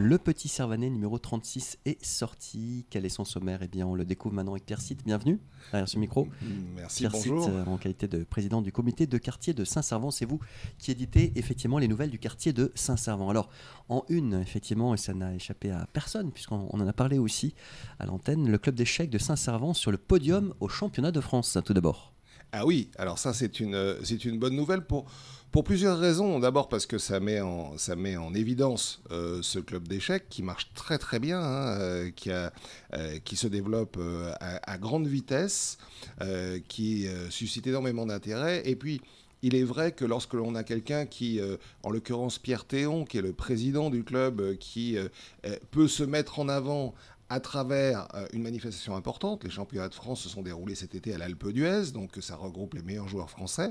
Le Petit Servanet numéro 36 est sorti. Quel est son sommaire? Eh bien, on le découvre maintenant avec Pierre Sitt. Bienvenue derrière ce micro. Merci, Pierre bonjour. Sitt, en qualité de président du comité de quartier de Saint-Servant, c'est vous qui éditez effectivement les nouvelles du quartier de Saint-Servant. Alors, en une, effectivement, et ça n'a échappé à personne, puisqu'on en a parlé aussi à l'antenne, le club d'échecs de Saint-Servant sur le podium au championnat de France, tout d'abord. Ah oui, alors ça c'est une bonne nouvelle pour plusieurs raisons. D'abord parce que ça met en évidence ce club d'échecs qui marche très très bien, hein, qui se développe à grande vitesse, qui suscite énormément d'intérêt. Et puis, il est vrai que lorsque l'on a quelqu'un qui, en l'occurrence Pierre Théon, qui est le président du club, qui peut se mettre en avant à travers une manifestation importante. Les championnats de France se sont déroulés cet été à l'Alpe d'Huez, donc ça regroupe les meilleurs joueurs français.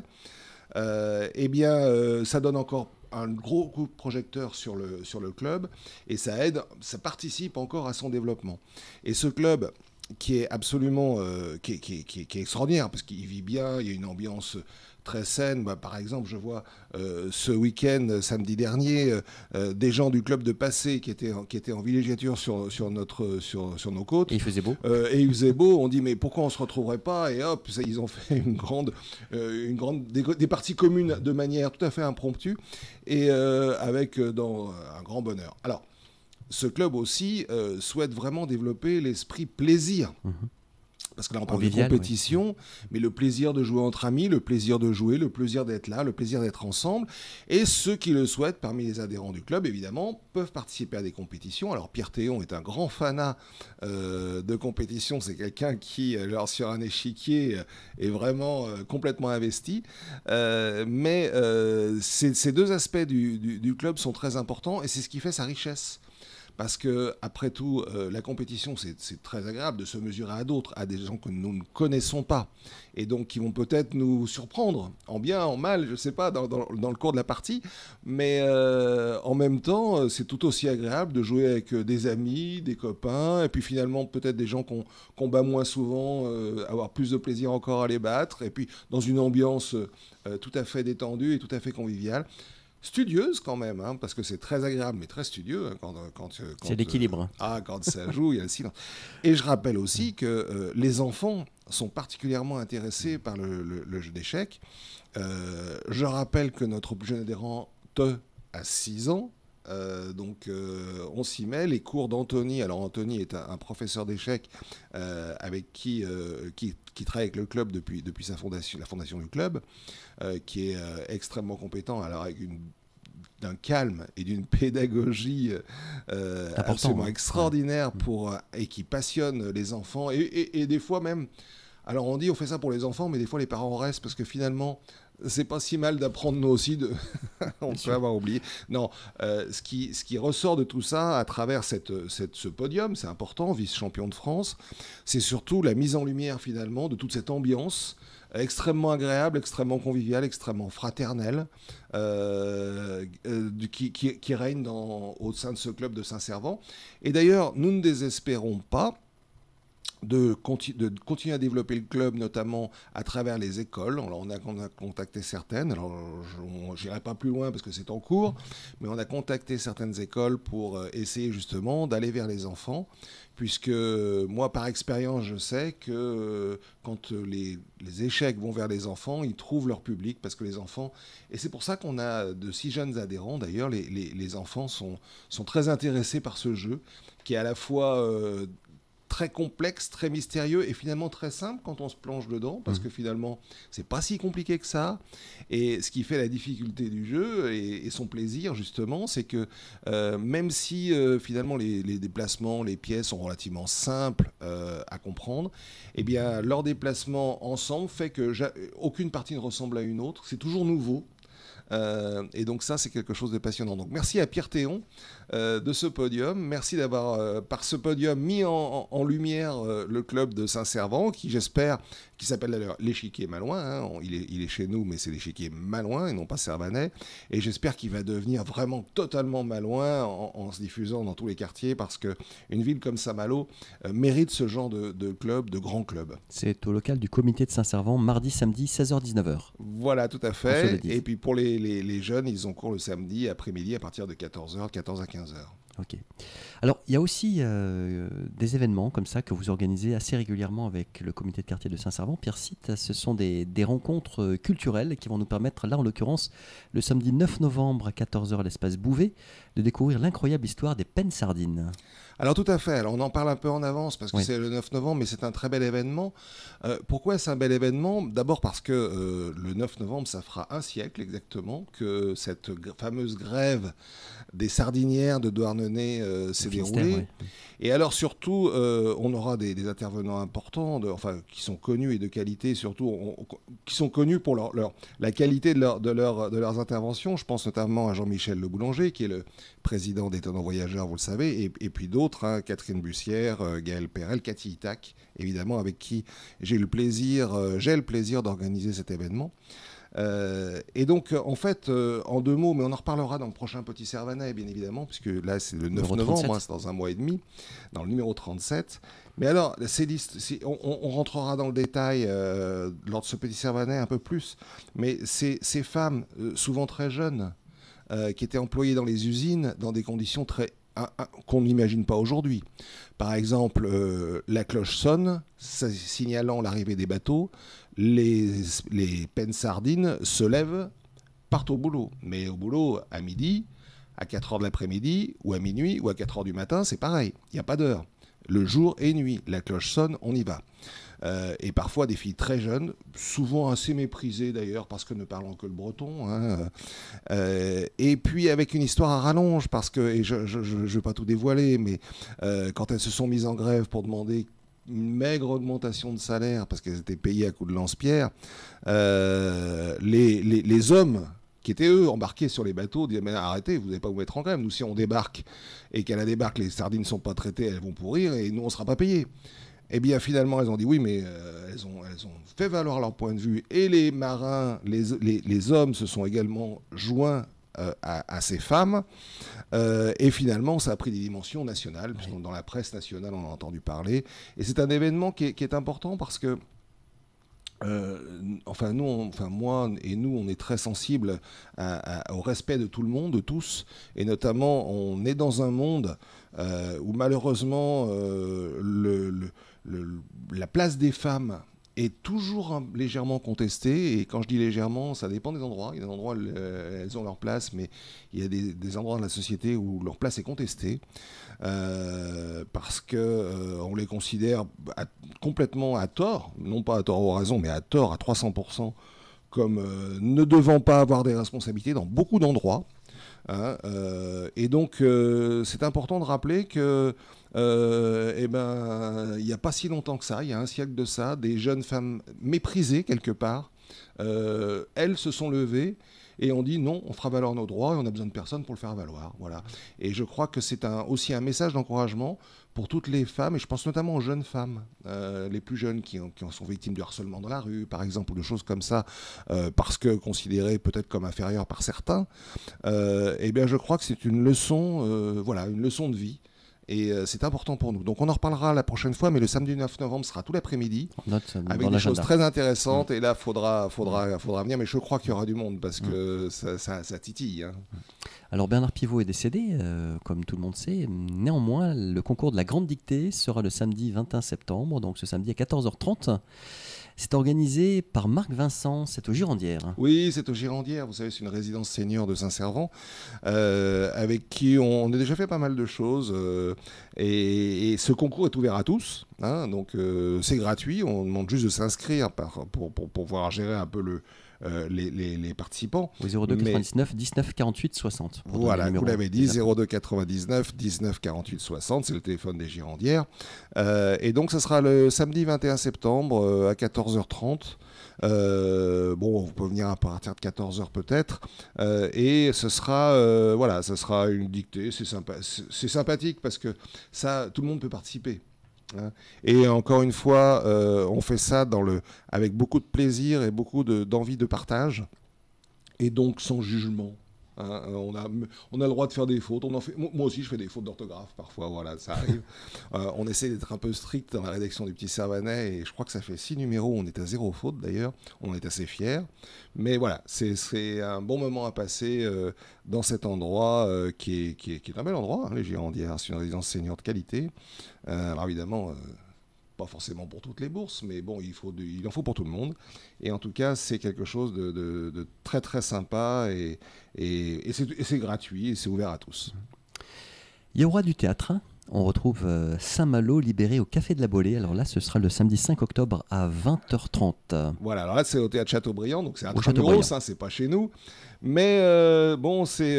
Ça donne encore un gros coup de projecteur sur le club et ça aide, ça participe encore à son développement. Et ce club qui est absolument qui est extraordinaire parce qu'il vit bien, il y a une ambiance très saine. Par exemple, je vois ce week-end, samedi dernier, des gens du club de Passé qui étaient en villégiature sur nos côtes. Et il faisait beau. Et il faisait beau. On dit mais pourquoi on se retrouverait pas? Et hop, ils ont fait des parties communes de manière tout à fait impromptue et avec dans un grand bonheur. Alors, ce club aussi souhaite vraiment développer l'esprit plaisir. Parce que là, on parle de compétition, mais le plaisir de jouer entre amis, le plaisir de jouer, le plaisir d'être là, le plaisir d'être ensemble. Et ceux qui le souhaitent, parmi les adhérents du club, évidemment, peuvent participer à des compétitions. Alors, Pierre Théon est un grand fanat de compétition. C'est quelqu'un qui, sur un échiquier, est vraiment complètement investi. Mais ces deux aspects du club sont très importants et c'est ce qui fait sa richesse. Parce que, après tout, la compétition, c'est très agréable de se mesurer à d'autres, à des gens que nous ne connaissons pas. Et donc, qui vont peut-être nous surprendre, en bien, en mal, je ne sais pas, dans le cours de la partie. Mais en même temps, c'est tout aussi agréable de jouer avec des amis, des copains, et puis finalement, peut-être des gens qu'on bat moins souvent, avoir plus de plaisir encore à les battre. Et puis, dans une ambiance tout à fait détendue et tout à fait conviviale. Studieuse quand même, hein, parce que c'est très agréable, mais très studieux. Quand c'est l'équilibre. Quand ça joue, il y a le silence. Et je rappelle aussi que les enfants sont particulièrement intéressés par le jeu d'échecs. Je rappelle que notre plus jeune adhérent a 6 ans. On s'y met. Les cours d'Anthony, alors Anthony est un professeur d'échecs avec qui travaille avec le club depuis la fondation du club, qui est extrêmement compétent, alors avec d'un calme et d'une pédagogie absolument extraordinaire et qui passionne les enfants et des fois même. Alors on dit on fait ça pour les enfants, mais des fois les parents restent parce que finalement c'est pas si mal d'apprendre nous aussi on peut avoir oublié. Non, ce qui ressort de tout ça à travers ce podium, c'est important, vice-champion de France, c'est surtout la mise en lumière finalement de toute cette ambiance extrêmement agréable, extrêmement conviviale, extrêmement fraternelle qui règne au sein de ce club de Saint-Servant. Et d'ailleurs, nous ne désespérons pas de continuer à développer le club, notamment à travers les écoles. Alors, on a contacté certaines. Alors, je n'irai pas plus loin parce que c'est en cours, mais on a contacté certaines écoles pour essayer justement d'aller vers les enfants, puisque moi, par expérience, je sais que quand les échecs vont vers les enfants, ils trouvent leur public, parce que les enfants... Et c'est pour ça qu'on a de si jeunes adhérents, d'ailleurs, les enfants sont très intéressés par ce jeu, qui est à la fois... très complexe, très mystérieux et finalement très simple quand on se plonge dedans, parce que finalement c'est pas si compliqué que ça. Et ce qui fait la difficulté du jeu et son plaisir justement, c'est que même si finalement les déplacements, les pièces sont relativement simples à comprendre, eh bien leur déplacement ensemble fait que aucune partie ne ressemble à une autre, c'est toujours nouveau. Et donc ça, c'est quelque chose de passionnant. Donc merci à Pierre Théon de ce podium. Merci d'avoir, par ce podium, mis en lumière le club de Saint-Servant, qui j'espère, qui s'appelle d'ailleurs l'Échiquier Malouin. Hein. Il est chez nous, mais c'est l'Échiquier Malouin et non pas Servanais. Et j'espère qu'il va devenir vraiment totalement malouin en se diffusant dans tous les quartiers, parce qu'une ville comme Saint-Malo mérite ce genre de club, de grand club. C'est au local du comité de Saint-Servant, mardi, samedi, 16h-19h. Voilà, tout à fait. Et puis pour les jeunes, ils ont cours le samedi après-midi à partir de 14h à 15h. Ok. Alors, il y a aussi des événements comme ça que vous organisez assez régulièrement avec le comité de quartier de Saint-Servant. Pierre Cite, ce sont des rencontres culturelles qui vont nous permettre, là en l'occurrence, le samedi 9 novembre à 14 h à l'espace Bouvet, de découvrir l'incroyable histoire des pennes sardines. Alors tout à fait, alors, on en parle un peu en avance parce que Oui. c'est le 9 novembre, mais c'est un très bel événement. Pourquoi c'est un bel événement? D'abord parce que le 9 novembre, ça fera un siècle exactement que cette fameuse grève des sardinières de Douarnenez s'est Finistère, déroulée. ouais. Et alors surtout, on aura des intervenants importants, enfin, qui sont connus et de qualité, surtout, qui sont connus pour la qualité de leurs interventions. Je pense notamment à Jean-Michel Le Boulanger, qui est le président d'Étonnants Voyageurs, vous le savez, et puis d'autres, hein, Catherine Bussière, Gaël Perel, Cathy Itac, évidemment, avec qui j'ai le plaisir d'organiser cet événement. Et donc, en fait, en 2 mots, mais on en reparlera dans le prochain Petit Servanais, bien évidemment, puisque là, c'est le 9 novembre, hein, c'est dans un mois et demi, dans le numéro 37. Mais alors, on rentrera dans le détail lors de ce Petit Servanais un peu plus, mais ces femmes, souvent très jeunes, qui étaient employées dans les usines dans des conditions qu'on n'imagine pas aujourd'hui. Par exemple, la cloche sonne, signalant l'arrivée des bateaux. Les pennes sardines se lèvent, partent au boulot. Mais au boulot, à midi, à 4 h de l'après-midi, ou à minuit, ou à 4 h du matin, c'est pareil. Il n'y a pas d'heure. Le jour et nuit, la cloche sonne, on y va. Et parfois des filles très jeunes, souvent assez méprisées d'ailleurs parce que ne parlant que le breton, hein, et puis avec une histoire à rallonge parce que, et je ne vais pas tout dévoiler, mais quand elles se sont mises en grève pour demander une maigre augmentation de salaire parce qu'elles étaient payées à coups de lance-pierre, les hommes qui étaient eux embarqués sur les bateaux disaient mais arrêtez, vous n'allez pas vous mettre en grève, nous si on débarque et qu'à la débarque les sardines ne sont pas traitées, elles vont pourrir et nous on ne sera pas payés. Eh bien, finalement, elles ont dit oui, mais elles ont fait valoir leur point de vue. Et les marins, les hommes se sont également joints à ces femmes. Et finalement, ça a pris des dimensions nationales, puisque dans la presse nationale, on a entendu parler. Et c'est un événement qui est important parce que moi et nous, on est très sensibles au respect de tout le monde, de tous, et notamment, on est dans un monde où malheureusement la place des femmes est toujours légèrement contestée, et quand je dis légèrement, ça dépend des endroits. Il y a des endroits où elles ont leur place, mais il y a des endroits de la société où leur place est contestée, parce qu'on les considère complètement à tort, non pas à tort ou à raison, mais à tort à 300%, comme ne devant pas avoir des responsabilités dans beaucoup d'endroits. Hein, et donc, c'est important de rappeler que il n'y a pas si longtemps que ça, il y a un siècle de ça, des jeunes femmes méprisées quelque part, elles se sont levées et ont dit non, on fera valoir nos droits et on a besoin de personne pour le faire valoir. Voilà. Et je crois que c'est aussi un message d'encouragement pour toutes les femmes, et je pense notamment aux jeunes femmes, les plus jeunes qui en sont victimes du harcèlement dans la rue, par exemple, ou de choses comme ça, parce que considérées peut-être comme inférieures par certains. Eh bien, je crois que c'est une leçon, une leçon de vie. Et c'est important pour nous. Donc on en reparlera la prochaine fois, mais le samedi 9 novembre sera tout l'après-midi, avec des choses très intéressantes. Et là, faudra venir, mais je crois qu'il y aura du monde, parce que ça titille. Hein. Alors Bernard Pivot est décédé, comme tout le monde sait. Néanmoins, le concours de la Grande Dictée sera le samedi 21 septembre, donc ce samedi à 14 h 30. C'est organisé par Marc Vincent, c'est aux Girandières. Oui, c'est aux Girandières. Vous savez, c'est une résidence senior de Saint-Servant, avec qui on a déjà fait pas mal de choses. Et ce concours est ouvert à tous. Hein, donc c'est gratuit. On demande juste de s'inscrire pour pouvoir gérer un peu les participants. Au 02 99 19 48 60. Voilà, vous l'avez dit, 02 99 19 48 60, c'est le téléphone des Girandières. Et donc, ça sera le samedi 21 septembre à 14 h 30. Vous pouvez venir à partir de 14 h peut-être. Et ce sera, ce sera une dictée. C'est sympathique parce que ça, tout le monde peut participer. Et encore une fois, on fait ça avec beaucoup de plaisir et beaucoup d'envie de partage, et donc sans jugement. Hein. On a le droit de faire des fautes. Moi aussi, je fais des fautes d'orthographe parfois. Voilà, ça arrive. On essaie d'être un peu strict dans la rédaction du Petit Servanet et je crois que ça fait 6 numéros. On est à 0 faute d'ailleurs. On est assez fiers. Mais voilà, c'est un bon moment à passer dans cet endroit qui est un bel endroit, hein, les Girondières. C'est une résidence senior de qualité. Alors évidemment. Pas forcément pour toutes les bourses, mais bon, il en faut pour tout le monde. Et en tout cas, c'est quelque chose de très très sympa et c'est gratuit et c'est ouvert à tous. Il y aura du théâtre. On retrouve Saint-Malo libéré au Café de la Bolée. Alors là, ce sera le samedi 5 octobre à 20h30. Voilà, alors là, c'est au théâtre Chateaubriand, donc c'est à Tramuros, hein, c'est pas chez nous. Mais bon, c'est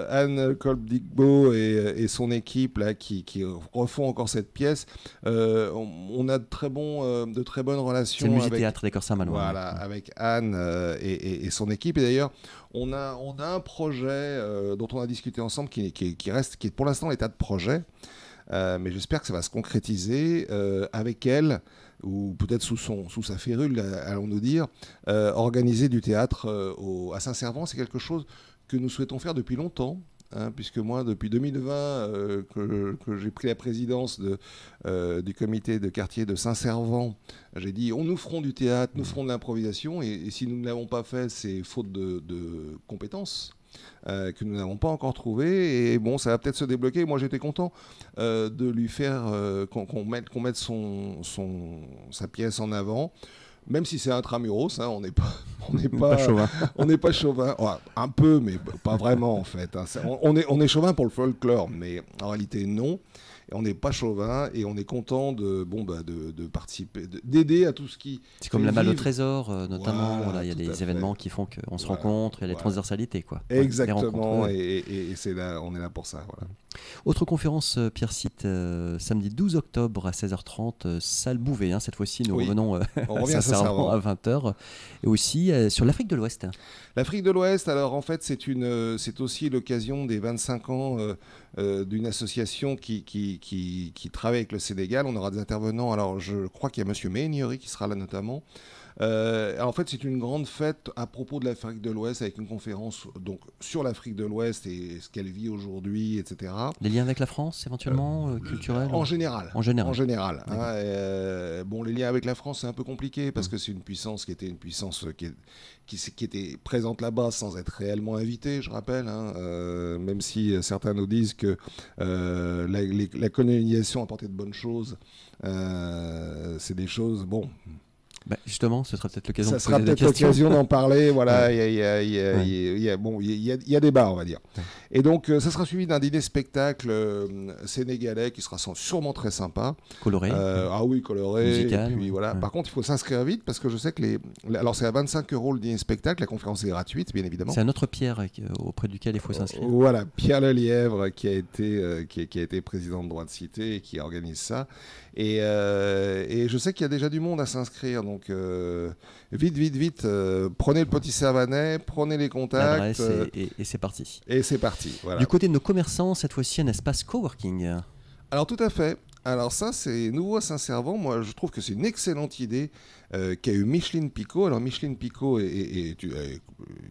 Anne Kolb-Digbo et son équipe là, qui refont encore cette pièce. On a de très bonnes relations. C'est le musée théâtre des Corps Saint-Malo. Voilà, avec Anne et son équipe. Et d'ailleurs, on a un projet dont on a discuté ensemble qui est pour l'instant l'état de projet. Mais j'espère que ça va se concrétiser avec elle, ou peut-être sous sa férule, allons-nous dire, organiser du théâtre à Saint-Servant. C'est quelque chose que nous souhaitons faire depuis longtemps, hein, puisque moi, depuis 2020, que j'ai pris la présidence du comité de quartier de Saint-Servant, j'ai dit, nous ferons du théâtre, nous ferons de l'improvisation, et si nous ne l'avons pas fait, c'est faute de compétences. Que nous n'avons pas encore trouvé et bon, ça va peut-être se débloquer. Moi, j'étais content de lui faire qu'on mette sa pièce en avant, même si c'est intramuros, hein, on n'est pas chauvin. On n'est pas chauvin, ouais, un peu, mais pas vraiment en fait. Hein. On est chauvin pour le folklore, mais en réalité non. Et on n'est pas chauvin et on est content de participer, d'aider à tout ce qui. C'est comme la Malle au Trésor, notamment. Voilà, il y a des événements qui font qu'on se rencontre, il y a les transversalités. Quoi. Exactement, et c'est là, on est là pour ça. Voilà. Autre conférence, Pierre cite, samedi 12 octobre à 16h30, salle Bouvet. Hein, cette fois-ci, nous revenons on revient à Saint-Servant à 20h. Et aussi sur l'Afrique de l'Ouest. L'Afrique de l'Ouest, alors en fait, c'est aussi l'occasion des 25 ans d'une association qui travaille avec le Sénégal. On aura des intervenants. Alors, je crois qu'il y a Monsieur Méniori qui sera là notamment. En fait, c'est une grande fête à propos de l'Afrique de l'Ouest avec une conférence donc, sur l'Afrique de l'Ouest et ce qu'elle vit aujourd'hui, etc. Les liens avec la France, éventuellement, culturels En général. Hein, bon, les liens avec la France, c'est un peu compliqué parce que c'est une puissance qui était qui était présente là-bas sans être réellement invitée, je rappelle. Hein, même si certains nous disent que la colonisation apportait de bonnes choses, c'est des choses... Bon... justement, ce sera peut-être l'occasion. Ça sera peut-être l'occasion d'en parler. Voilà, il y a débat, on va dire. Ouais. Et donc, ça sera suivi d'un dîner-spectacle sénégalais qui sera sûrement très sympa. Coloré. Ah oui, coloré. Musical. Et puis, voilà. Ouais. Par contre, il faut s'inscrire vite parce que je sais que alors c'est à 25 € le dîner-spectacle. La conférence est gratuite, bien évidemment. C'est un autre Pierre auprès duquel il faut s'inscrire. Voilà, Pierre Lelièvre qui a été président de Droit de Cité et qui organise ça. Et je sais qu'il y a déjà du monde à s'inscrire. Donc, vite, prenez le Petit Servanet, prenez les contacts. Et c'est parti. Et c'est parti, voilà. Du côté de nos commerçants, cette fois-ci, un espace coworking. Alors, tout à fait. Alors ça, c'est nouveau à Saint-Servant. Moi, je trouve que c'est une excellente idée qu'a eu Micheline Picot. Alors, Micheline Picot est une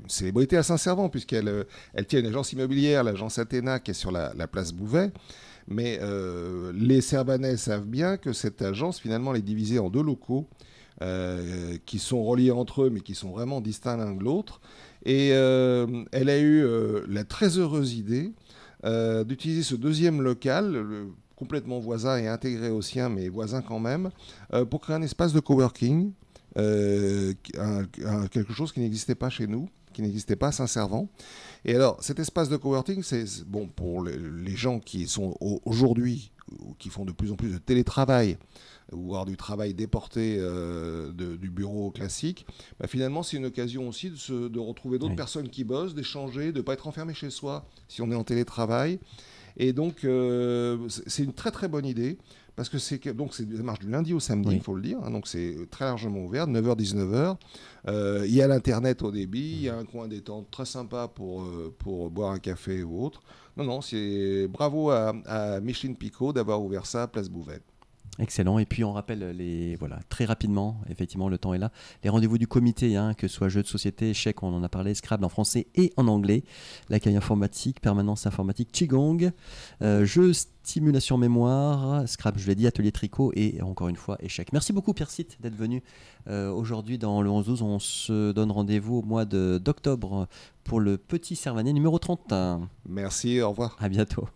célébrité à Saint-Servant puisqu'elle tient une agence immobilière, l'agence Athéna, qui est sur la place Bouvet. Mais les Servanais savent bien que cette agence, finalement, elle est divisée en 2 locaux qui sont reliés entre eux, mais qui sont vraiment distincts l'un de l'autre. Et elle a eu la très heureuse idée d'utiliser ce deuxième local, complètement voisin et intégré au sien, mais voisin quand même, pour créer un espace de coworking, quelque chose qui n'existait pas chez nous, qui n'existait pas à Saint-Servant. Et alors, cet espace de coworking, c'est bon pour les gens qui sont aujourd'hui, qui font de plus en plus de télétravail, ou avoir du travail déporté du bureau classique, bah finalement, c'est une occasion aussi de retrouver d'autres personnes qui bossent, d'échanger, de ne pas être enfermé chez soi si on est en télétravail. Et donc, c'est une très très bonne idée, parce que ça marche du lundi au samedi, il faut le dire, hein, donc c'est très largement ouvert, 9h-19h. Il y a l'Internet au débit, il y a un coin détente très sympa pour boire un café ou autre. Non, c'est bravo à Micheline Picot d'avoir ouvert ça à Place Bouvet. Excellent. Et puis on rappelle très rapidement, effectivement le temps est là, les rendez-vous du comité, que ce soit jeux de société, échecs, on en a parlé, Scrabble en français et en anglais, l'accueil informatique, permanence informatique, Qigong, jeux stimulation mémoire, Scrabble, je l'ai dit, atelier tricot et encore une fois échecs. Merci beaucoup Pierre Sitt d'être venu aujourd'hui dans le 11-12. On se donne rendez-vous au mois d'octobre pour le petit Servanet numéro 30. Merci, au revoir. À bientôt.